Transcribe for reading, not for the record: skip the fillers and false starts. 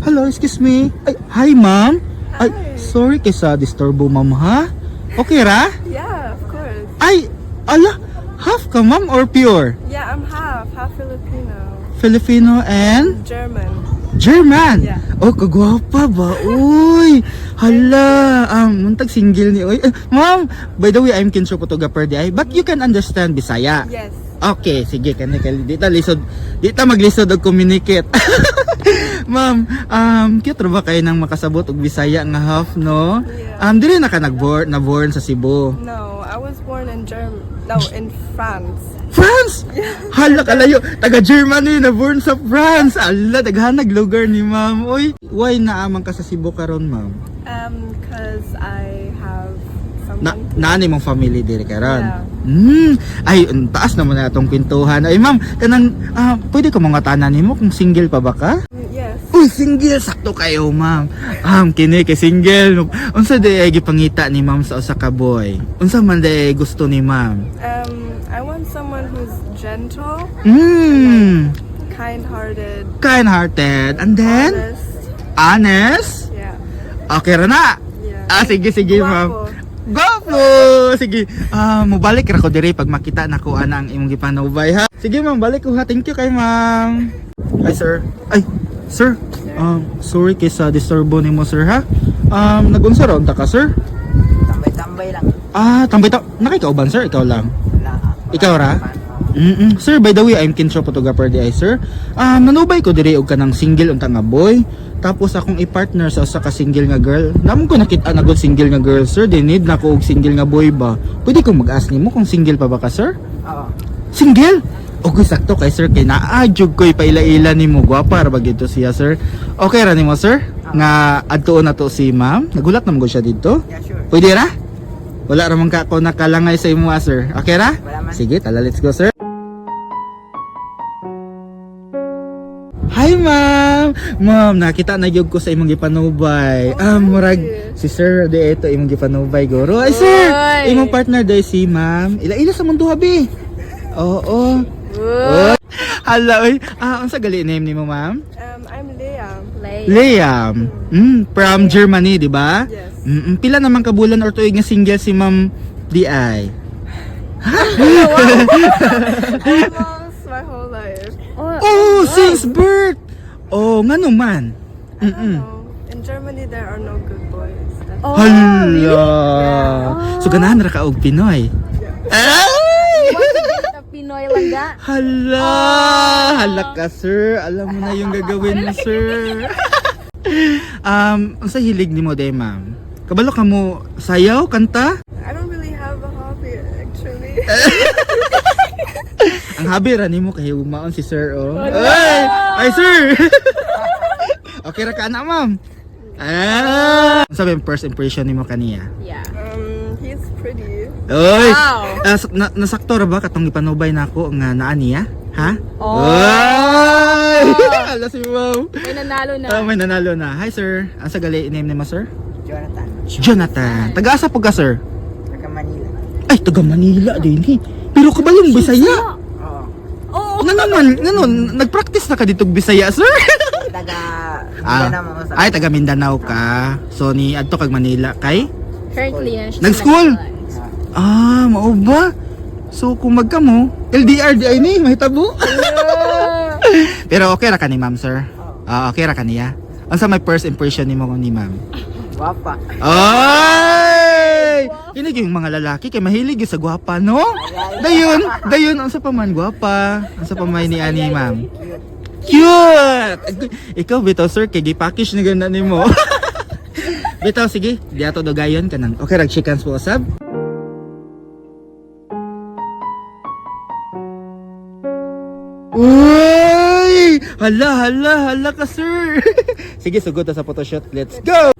Hello, excuse me. Ay, hi ma'am. Ay, sorry kay sa disturbo ma'am ha. Okay ra? Yeah, of course. Ay, ala, half ka ma'am or pure? Yeah, I'm half Filipino. Filipino and German. German. Yeah. Oh, kagwapa ba? Uy, hala. Muntag single ni oy. Ma'am, by the way, I'm Kinso photographer di ay, but you can understand Bisaya. Yes. Okay, sige, kani dita lisod. Dita maglisod og communicate. Ma'am, cute ra ba kayo nang makasabot og Bisaya nga half, no? Yeah. Dili na ka na-born sa Cebu. No, I was born in in France. France! Hala kalayo, taga Germany na born sa France. Ala, daghanag lugar ni ma'am. Oy, why naamang ka sa Cebu karon, ma'am? Cause I have Na someone. nani mong family diri karon. Yeah. Ay, taas naman na itong pintuhan. Ay, ma'am, kanang pwede ko mga tanan nimo kung single pa ba ka? Yes. Uy, single sakto kayo, ma'am. Kini kay single. Unsa day gipangita ni ma'am sa usa ka boy? Unsa man day gusto ni ma'am? I want someone who's gentle, kind-hearted, Kind-hearted. And then honest. honest. Yeah. Okay ra na. Yeah. Sige, ma'am. Guwapo. Gwapo! Sige. Mubalik ra ko diri pag makita nako ana ang imong gipanubay ha. Sige ma'am, balik ko ha. Thank you kay ma'am. Hi sir. Ay, sir. Sorry kay sa disturbo nimo sir ha. Nagunsa ra unta ka sir? Tambay-tambay lang. Tambay ta. Nakikauban sir, ikaw lang. Ikaw ra? Sir, by the way, I'm Kinso photographer di ay sir. Nanubay ko diri og kanang single unta nga boy. Tapos akong i-partner sa usa ka single nga girl. Namon ko nakita na good single nga girl sir. Di need na ko og single nga boy ba. Pwede ko mag-ask nimo kung single pa ba ka sir? Oo. Single? Okay, sakto kay sir kay naadjog ko'y paila-ila nimo gwapa ra ba gito siya sir. Okay ra nimo sir? Nga adtuon na to si ma'am. Nagulat naman ko siya dito. Yeah, sure. Pwede ra? Wala ra man ka ako nakalangay sa imo sir. Okay ra? Wala man. Sige, tala let's go sir. Hi ma'am! Ma'am, nakita na gyud ko sa imong gipanubay. Murag si sir di ito imong gipanubay guro. Ay sir, Oy! imong partner day si ma'am. Ila sa mundo habi. Oo. Oh. Hala oy. Unsa gali name nimo ma'am? I'm Liam. Liam. From Germany, di ba? Yes. Pila naman ka bulan or tuig nga single si ma'am DI? Almost my whole life. Oh, since birth. Oh, nga naman. I don't know. In Germany, there are no good boys. That's Hala. So ganahan ra ka og Pinoy. Ay! Pinoy langga. Hala ka sir. Alam mo na yung gagawin mo sir. Unsa hilig nimo day ma'am? Kabalo ka mo sayaw, kanta? I don't really have a hobby, actually. Ang habi ra nimo kay umaon si sir oh. Ay sir. Okay ra ka na ma'am. Sabi yung first impression nimo kaniya? Yeah. He's pretty. Oy. Wow. Nasakto ra ba katong ipanubay nako nga naa niya? Ha? Oh. Oy! Ala si ma'am. May nanalo na. May nanalo na. Hi sir. Asa gali name nimo sir? Jonathan. Jonathan. Taga-asa po ka sir? Taga Manila. Ay, taga Manila din eh. Pero ka ba yung Bisaya? Oo. Oo. Nga naman, nag-practice na ka dito Bisaya sir? Taga Mindanao mo sa. Ay, taga Mindanao ka. So ni adto kag Manila kay? Currently, siya Nag-school? nag-school. Mao ba? So kung magkamo, LDR di ay ni mahitabo. Pero okay ra ka ni ma'am sir? Okay ra ka niya? Unsa may first impression nimo ni ma'am? Guwapa. Ay! Kinig yung mga lalaki kay mahilig yung sa gwapa, no? Dayon, unsa pa man gwapa? Unsa pa may ni ani, ma'am? Cute! Ikaw bitaw sir, kay gi-package na ganda nimo. Bitaw sige, diato dogayon kanang. Okay, rag chickens po usab. Uy! Hala ka sir. Sige, sugod ta sa photoshoot. Let's go!